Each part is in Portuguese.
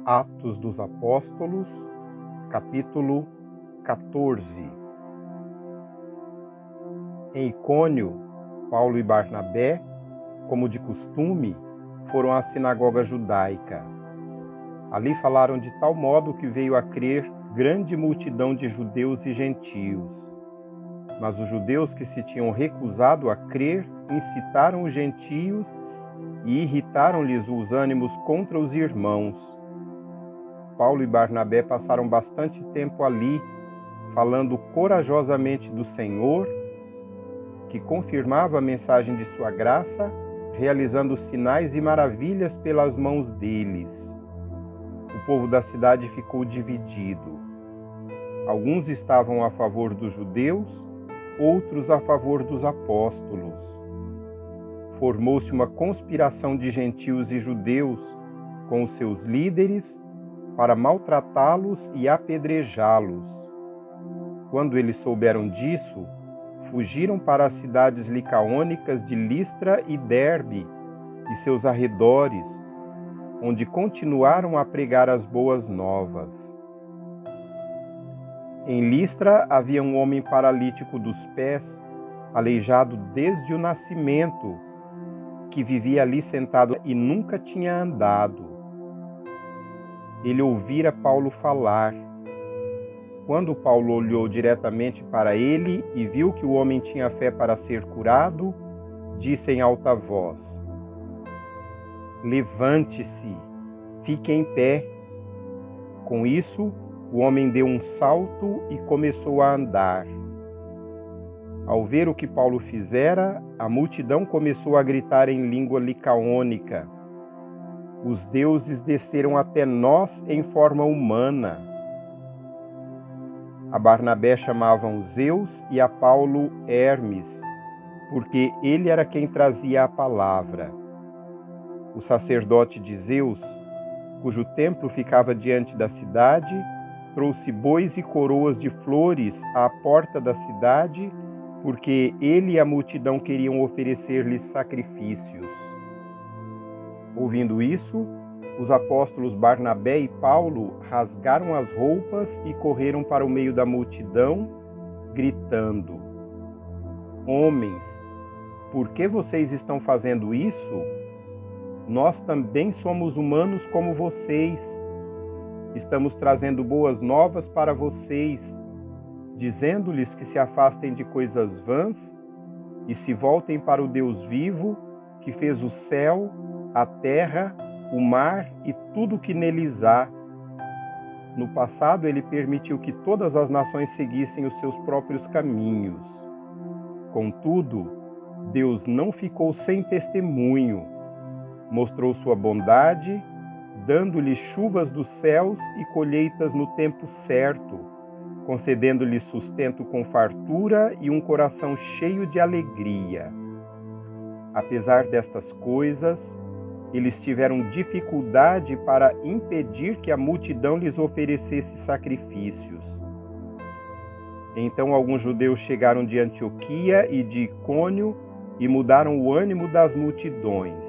Atos dos Apóstolos, capítulo 14. Em Icônio, Paulo e Barnabé, como de costume, foram à sinagoga judaica. Ali falaram de tal modo que veio a crer grande multidão de judeus e gentios. Mas os judeus que se tinham recusado a crer incitaram os gentios e irritaram-lhes os ânimos contra os irmãos. Paulo e Barnabé passaram bastante tempo ali, falando corajosamente do Senhor, que confirmava a mensagem de sua graça, realizando sinais e maravilhas pelas mãos deles. O povo da cidade ficou dividido. Alguns estavam a favor dos judeus, outros a favor dos apóstolos. Formou-se uma conspiração de gentios e judeus com os seus líderes para maltratá-los e apedrejá-los. Quando eles souberam disso, fugiram para as cidades licaônicas de Listra e Derbe e seus arredores, onde continuaram a pregar as boas novas. Em Listra havia um homem paralítico dos pés, aleijado desde o nascimento, que vivia ali sentado e nunca tinha andado. Ele ouvira Paulo falar. Quando Paulo olhou diretamente para ele e viu que o homem tinha fé para ser curado, disse em alta voz: "Levante-se, fique em pé." Com isso, o homem deu um salto e começou a andar. Ao ver o que Paulo fizera, a multidão começou a gritar em língua licaônica: "Os deuses desceram até nós em forma humana." A Barnabé chamavam Zeus e a Paulo Hermes, porque ele era quem trazia a palavra. O sacerdote de Zeus, cujo templo ficava diante da cidade, trouxe bois e coroas de flores à porta da cidade, porque ele e a multidão queriam oferecer-lhes sacrifícios. Ouvindo isso, os apóstolos Barnabé e Paulo rasgaram as roupas e correram para o meio da multidão, gritando: "Homens, por que vocês estão fazendo isso? Nós também somos humanos como vocês. Estamos trazendo boas novas para vocês, dizendo-lhes que se afastem de coisas vãs e se voltem para o Deus vivo, que fez o céu, a terra, o mar e tudo o que neles há. No passado, ele permitiu que todas as nações seguissem os seus próprios caminhos. Contudo, Deus não ficou sem testemunho. Mostrou sua bondade, dando-lhe chuvas dos céus e colheitas no tempo certo, concedendo-lhe sustento com fartura e um coração cheio de alegria. Apesar destas coisas, eles tiveram dificuldade para impedir que a multidão lhes oferecesse sacrifícios. Então alguns judeus chegaram de Antioquia e de Icônio e mudaram o ânimo das multidões.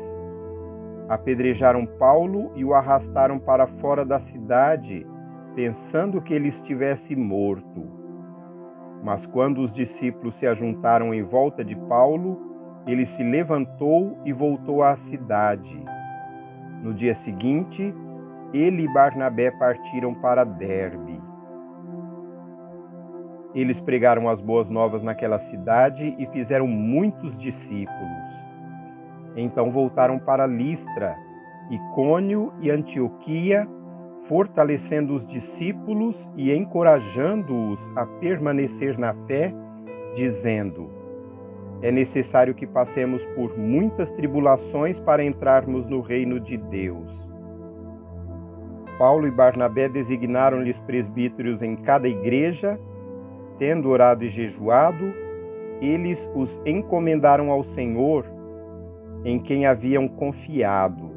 Apedrejaram Paulo e o arrastaram para fora da cidade, pensando que ele estivesse morto. Mas quando os discípulos se ajuntaram em volta de Paulo, ele se levantou e voltou à cidade. No dia seguinte, ele e Barnabé partiram para Derbe. Eles pregaram as boas novas naquela cidade e fizeram muitos discípulos. Então voltaram para Listra, Icônio e Antioquia, fortalecendo os discípulos e encorajando-os a permanecer na fé, dizendo: "É necessário que passemos por muitas tribulações para entrarmos no reino de Deus." Paulo e Barnabé designaram-lhes presbíteros em cada igreja. Tendo orado e jejuado, eles os encomendaram ao Senhor, em quem haviam confiado.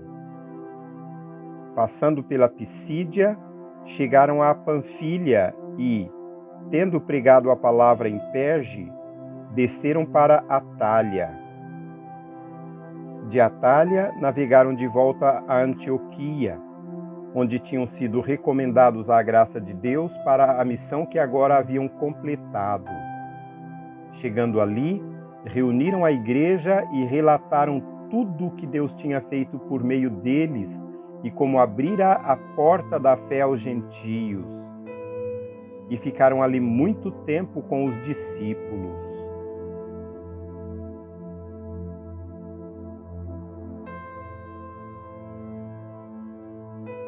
Passando pela Pisídia, chegaram a Panfilha e, tendo pregado a palavra em Perge, desceram para Atália. De Atália, navegaram de volta a Antioquia onde tinham sido recomendados à graça de Deus para a missão que agora haviam completado. Chegando ali, reuniram a igreja e relataram tudo o que Deus tinha feito por meio deles e como abrira a porta da fé aos gentios. E ficaram ali muito tempo com os discípulos.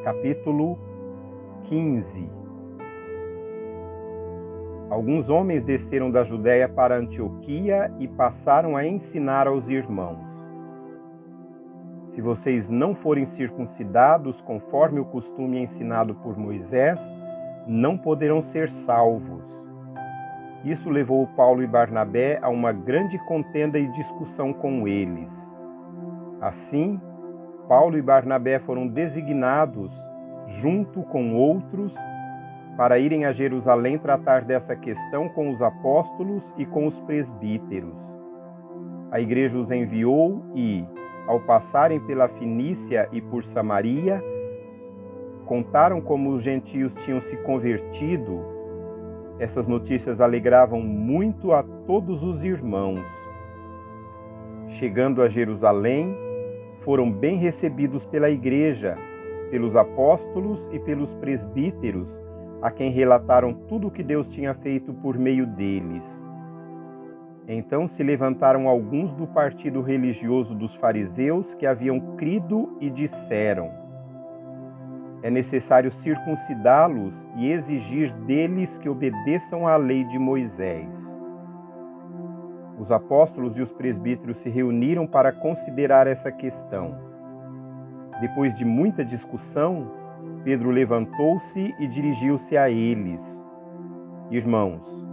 Capítulo 15. Alguns homens desceram da Judéia para Antioquia e passaram a ensinar aos irmãos: se vocês não forem circuncidados conforme o costume ensinado por Moisés, não poderão ser salvos. Isso levou Paulo e Barnabé a uma grande contenda e discussão com eles. Assim, Paulo e Barnabé foram designados, junto com outros, para irem a Jerusalém tratar dessa questão com os apóstolos e com os presbíteros. A igreja os enviou e, ao passarem pela Fenícia e por Samaria, contaram como os gentios tinham se convertido. Essas notícias alegravam muito a todos os irmãos. Chegando a Jerusalém, foram bem recebidos pela igreja, pelos apóstolos e pelos presbíteros, a quem relataram tudo o que Deus tinha feito por meio deles. Então se levantaram alguns do partido religioso dos fariseus que haviam crido e disseram: é necessário circuncidá-los e exigir deles que obedeçam à lei de Moisés. Os apóstolos e os presbíteros se reuniram para considerar essa questão. Depois de muita discussão, Pedro levantou-se e dirigiu-se a eles: irmãos,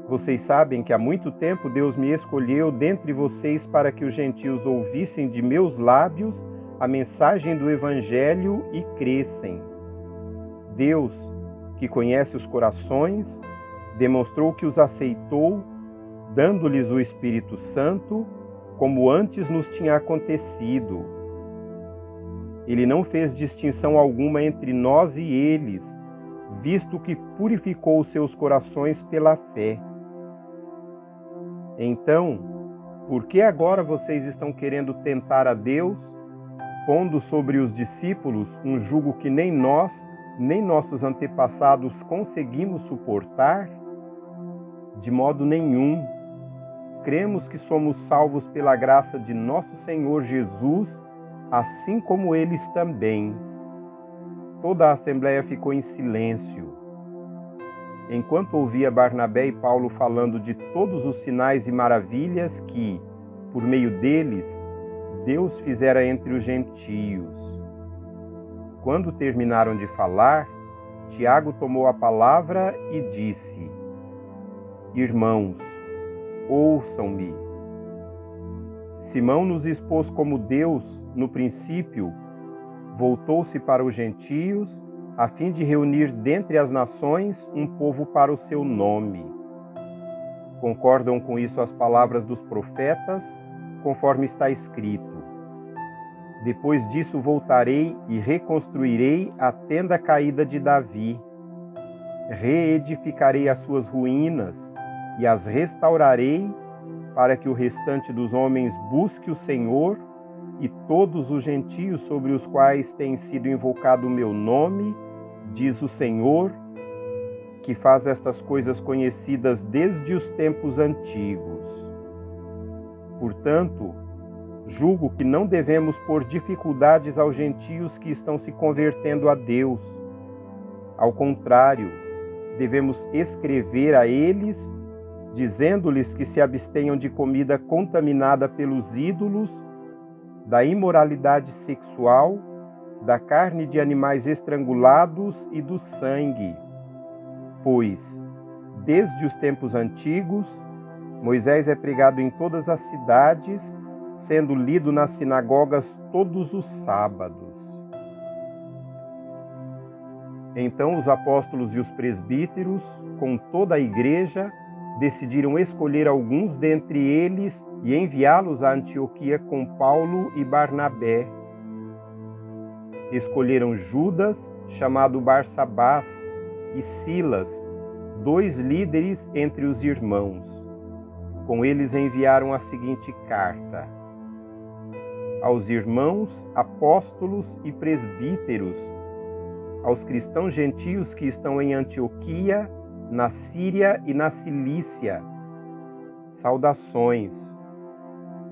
vocês sabem que há muito tempo Deus me escolheu dentre vocês para que os gentios ouvissem de meus lábios a mensagem do Evangelho e crescem. Deus, que conhece os corações, demonstrou que os aceitou, dando-lhes o Espírito Santo, como antes nos tinha acontecido. Ele não fez distinção alguma entre nós e eles, visto que purificou os seus corações pela fé. Então, por que agora vocês estão querendo tentar a Deus, pondo sobre os discípulos um jugo que nem nós, nem nossos antepassados conseguimos suportar? De modo nenhum. Cremos que somos salvos pela graça de nosso Senhor Jesus, assim como eles também. Toda a assembleia ficou em silêncio. Enquanto ouvia Barnabé e Paulo falando de todos os sinais e maravilhas que, por meio deles, Deus fizera entre os gentios. Quando terminaram de falar, Tiago tomou a palavra e disse: irmãos, ouçam-me. Simão nos expôs como Deus, no princípio, voltou-se para os gentios, a fim de reunir dentre as nações um povo para o seu nome. Concordam com isso as palavras dos profetas, conforme está escrito: depois disso voltarei e reconstruirei a tenda caída de Davi. Reedificarei as suas ruínas e as restaurarei, para que o restante dos homens busque o Senhor e todos os gentios sobre os quais tem sido invocado o meu nome, diz o Senhor, que faz estas coisas conhecidas desde os tempos antigos. Portanto, julgo que não devemos pôr dificuldades aos gentios que estão se convertendo a Deus. Ao contrário, devemos escrever a eles, dizendo-lhes que se abstenham de comida contaminada pelos ídolos, da imoralidade sexual, da carne de animais estrangulados e do sangue. Pois, desde os tempos antigos, Moisés é pregado em todas as cidades, sendo lido nas sinagogas todos os sábados. Então os apóstolos e os presbíteros, com toda a igreja, decidiram escolher alguns dentre eles e enviá-los a Antioquia com Paulo e Barnabé. escolheram Judas, chamado Barsabás, e Silas, 2 líderes entre os irmãos. Com eles enviaram a seguinte carta: aos irmãos, apóstolos e presbíteros, aos cristãos gentios que estão em Antioquia, na Síria e na Cilícia, saudações.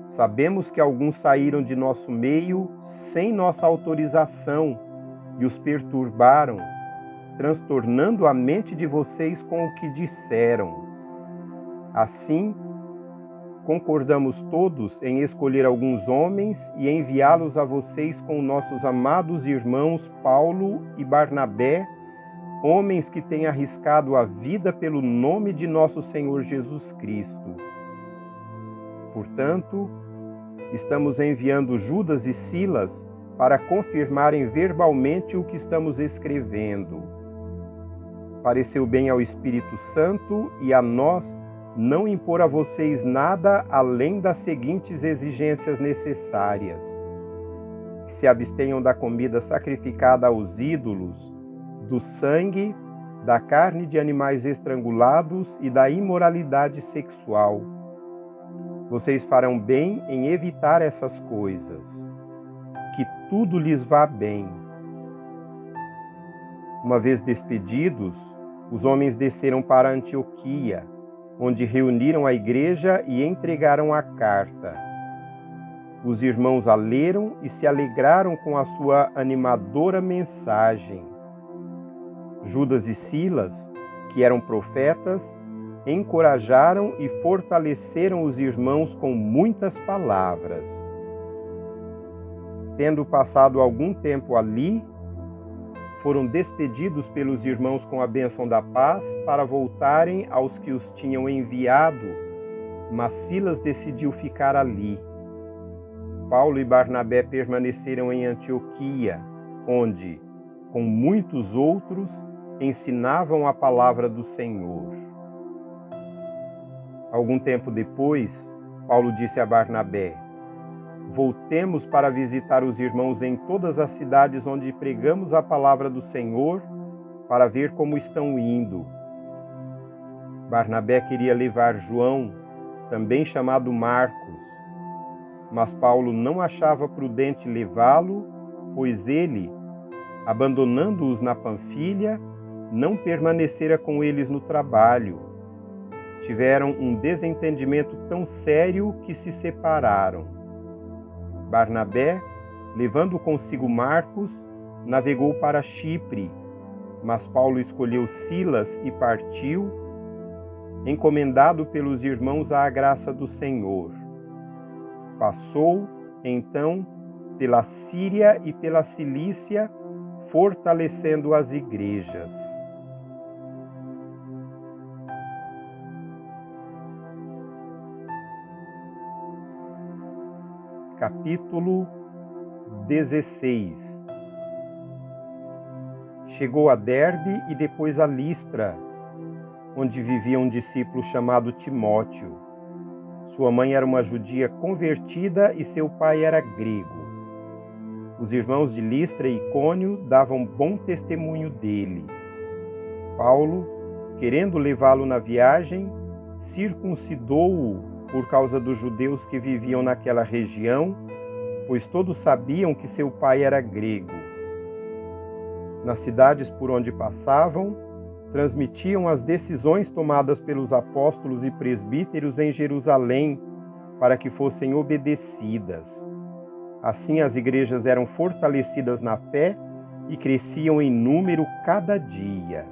Sabemos que alguns saíram de nosso meio sem nossa autorização e os perturbaram, transtornando a mente de vocês com o que disseram. Assim, concordamos todos em escolher alguns homens e enviá-los a vocês com nossos amados irmãos Paulo e Barnabé, homens que têm arriscado a vida pelo nome de nosso Senhor Jesus Cristo. Portanto, estamos enviando Judas e Silas para confirmarem verbalmente o que estamos escrevendo. Pareceu bem ao Espírito Santo e a nós não impor a vocês nada além das seguintes exigências necessárias: que se abstenham da comida sacrificada aos ídolos, do sangue, da carne de animais estrangulados e da imoralidade sexual. Vocês farão bem em evitar essas coisas. Que tudo lhes vá bem. Uma vez despedidos, os homens desceram para Antioquia, onde reuniram a igreja e entregaram a carta. Os irmãos a leram e se alegraram com a sua animadora mensagem. Judas e Silas, que eram profetas, encorajaram e fortaleceram os irmãos com muitas palavras. Tendo passado algum tempo ali, foram despedidos pelos irmãos com a bênção da paz para voltarem aos que os tinham enviado, mas Silas decidiu ficar ali. Paulo e Barnabé permaneceram em Antioquia, onde, com muitos outros, ensinavam a palavra do Senhor. Algum tempo depois, Paulo disse a Barnabé: voltemos para visitar os irmãos em todas as cidades onde pregamos a palavra do Senhor, para ver como estão indo. Barnabé queria levar João, também chamado Marcos, mas Paulo não achava prudente levá-lo, pois ele, abandonando-os na Panfilha, não permanecera com eles no trabalho. Tiveram um desentendimento tão sério que se separaram. Barnabé, levando consigo Marcos, navegou para Chipre, mas Paulo escolheu Silas e partiu, encomendado pelos irmãos à graça do Senhor. Passou, então, pela Síria e pela Cilícia, fortalecendo as igrejas. Capítulo 16. Chegou a Derbe e depois a Listra, onde vivia um discípulo chamado Timóteo. Sua mãe era uma judia convertida e seu pai era grego. Os irmãos de Listra e Icônio davam bom testemunho dele. Paulo, querendo levá-lo na viagem, circuncidou-o por causa dos judeus que viviam naquela região, pois todos sabiam que seu pai era grego. Nas cidades por onde passavam, transmitiam as decisões tomadas pelos apóstolos e presbíteros em Jerusalém, para que fossem obedecidas. Assim as igrejas eram fortalecidas na fé e cresciam em número cada dia.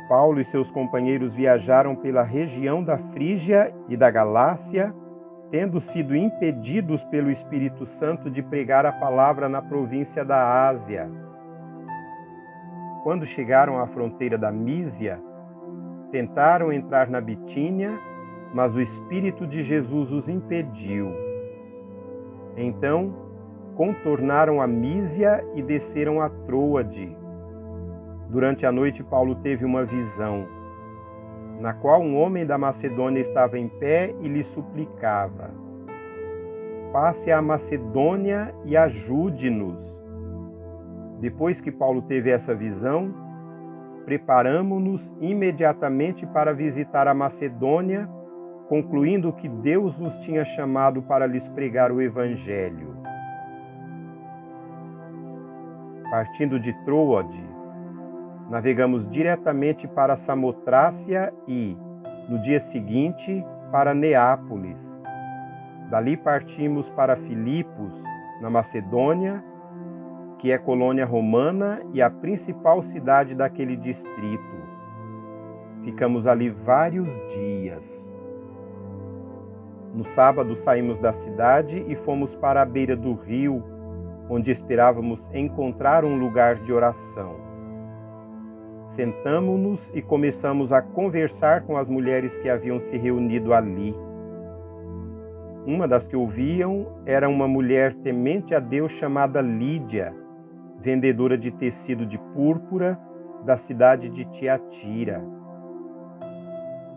Paulo e seus companheiros viajaram pela região da Frígia e da Galácia, tendo sido impedidos pelo Espírito Santo de pregar a palavra na província da Ásia. Quando chegaram à fronteira da Mísia, tentaram entrar na Bitínia, mas o Espírito de Jesus os impediu. Então, contornaram a Mísia e desceram a Troade. Durante a noite, Paulo teve uma visão, na qual um homem da Macedônia estava em pé e lhe suplicava: passe à Macedônia e ajude-nos. Depois que Paulo teve essa visão, preparamo-nos imediatamente para visitar a Macedônia, concluindo que Deus nos tinha chamado para lhes pregar o Evangelho. Partindo de Troade, navegamos diretamente para Samotrácia e, no dia seguinte, para Neápolis. Dali partimos para Filipos, na Macedônia, que é colônia romana e a principal cidade daquele distrito. Ficamos ali vários dias. No sábado saímos da cidade e fomos para a beira do rio, onde esperávamos encontrar um lugar de oração. Sentamo-nos e começamos a conversar com as mulheres que haviam se reunido ali. Uma das que ouviam era uma mulher temente a Deus chamada Lídia, vendedora de tecido de púrpura da cidade de Tiatira.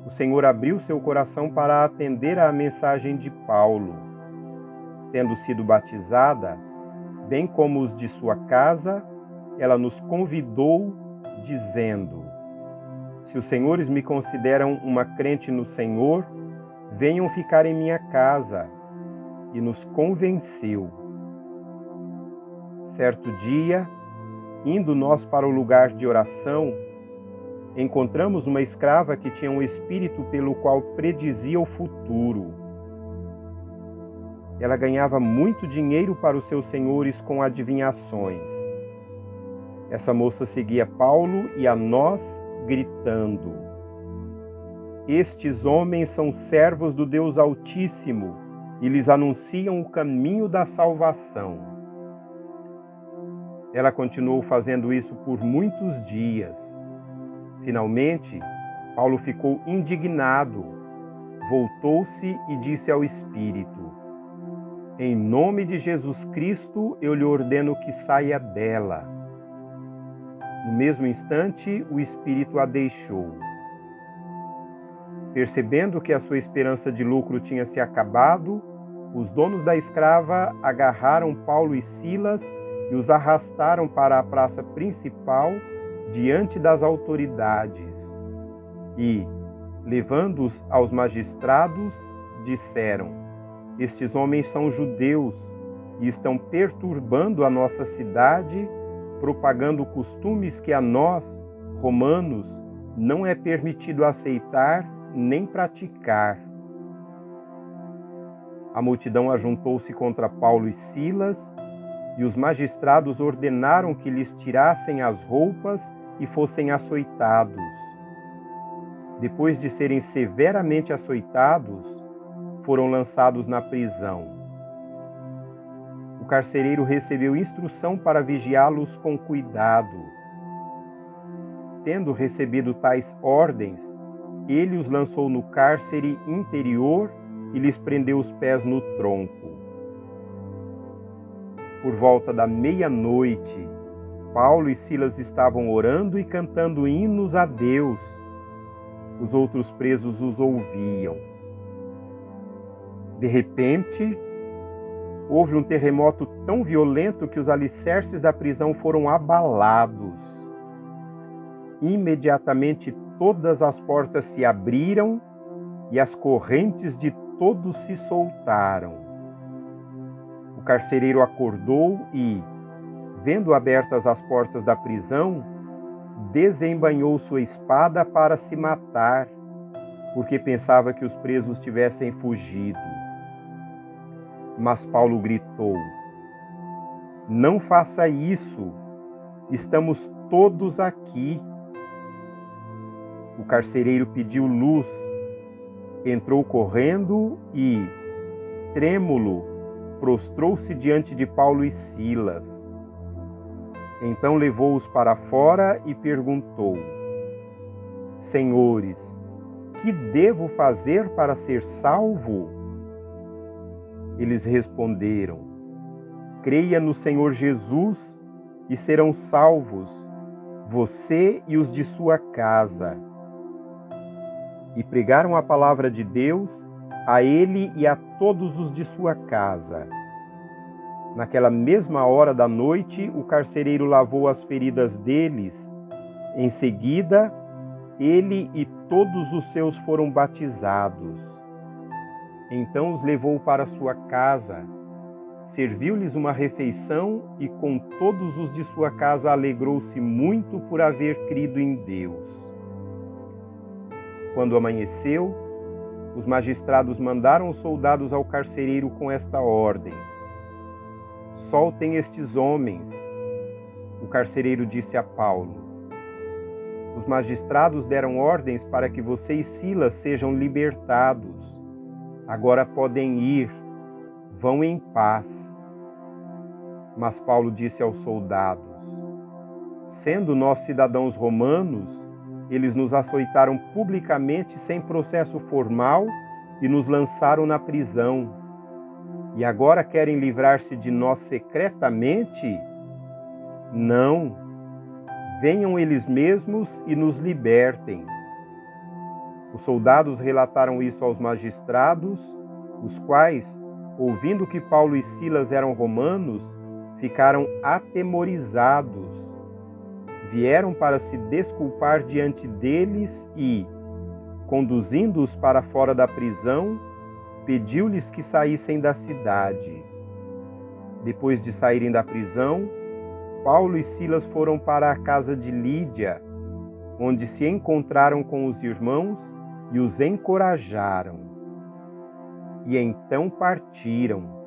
O Senhor abriu seu coração para atender à mensagem de Paulo. Tendo sido batizada, bem como os de sua casa, ela nos convidou, dizendo: Se os senhores me consideram uma crente no Senhor, venham ficar em minha casa. E nos convenceu. Certo dia, indo nós para o lugar de oração, encontramos uma escrava que tinha um espírito pelo qual predizia o futuro. Ela ganhava muito dinheiro para os seus senhores com adivinhações. Essa moça seguia Paulo e a nós, gritando: Estes homens são servos do Deus Altíssimo e lhes anunciam o caminho da salvação. Ela continuou fazendo isso por muitos dias. Finalmente, Paulo ficou indignado, voltou-se e disse ao Espírito: Em nome de Jesus Cristo, eu lhe ordeno que saia dela. No mesmo instante, o Espírito a deixou. Percebendo que a sua esperança de lucro tinha se acabado, os donos da escrava agarraram Paulo e Silas e os arrastaram para a praça principal diante das autoridades. E, levando-os aos magistrados, disseram: Estes homens são judeus e estão perturbando a nossa cidade, propagando costumes que a nós, romanos, não é permitido aceitar nem praticar. A multidão ajuntou-se contra Paulo e Silas, e os magistrados ordenaram que lhes tirassem as roupas e fossem açoitados. Depois de serem severamente açoitados, foram lançados na prisão. O carcereiro recebeu instrução para vigiá-los com cuidado. Tendo recebido tais ordens, ele os lançou no cárcere interior e lhes prendeu os pés no tronco. Por volta da meia-noite, Paulo e Silas estavam orando e cantando hinos a Deus. Os outros presos os ouviam. De repente, houve um terremoto tão violento que os alicerces da prisão foram abalados. Imediatamente todas as portas se abriram e as correntes de todos se soltaram. O carcereiro acordou e, vendo abertas as portas da prisão, desembainhou sua espada para se matar, porque pensava que os presos tivessem fugido. Mas Paulo gritou: Não faça isso, estamos todos aqui. O carcereiro pediu luz, entrou correndo e, trêmulo, prostrou-se diante de Paulo e Silas. Então levou-os para fora e perguntou: Senhores, que devo fazer para ser salvo? Eles responderam: Creia no Senhor Jesus e serão salvos, você e os de sua casa. E pregaram a palavra de Deus a ele e a todos os de sua casa. Naquela mesma hora da noite, o carcereiro lavou as feridas deles. Em seguida, ele e todos os seus foram batizados. Então os levou para sua casa, serviu-lhes uma refeição e com todos os de sua casa alegrou-se muito por haver crido em Deus. Quando amanheceu, os magistrados mandaram os soldados ao carcereiro com esta ordem: soltem estes homens. O carcereiro disse a Paulo: os magistrados deram ordens para que você e Silas sejam libertados. Agora podem ir, vão em paz. Mas Paulo disse aos soldados: sendo nós cidadãos romanos, eles nos açoitaram publicamente sem processo formal e nos lançaram na prisão. E agora querem livrar-se de nós secretamente? Não. Venham eles mesmos e nos libertem. Os soldados relataram isso aos magistrados, os quais, ouvindo que Paulo e Silas eram romanos, ficaram atemorizados. Vieram para se desculpar diante deles e, conduzindo-os para fora da prisão, pediu-lhes que saíssem da cidade. Depois de saírem da prisão, Paulo e Silas foram para a casa de Lídia, onde se encontraram com os irmãos e os encorajaram. E então partiram.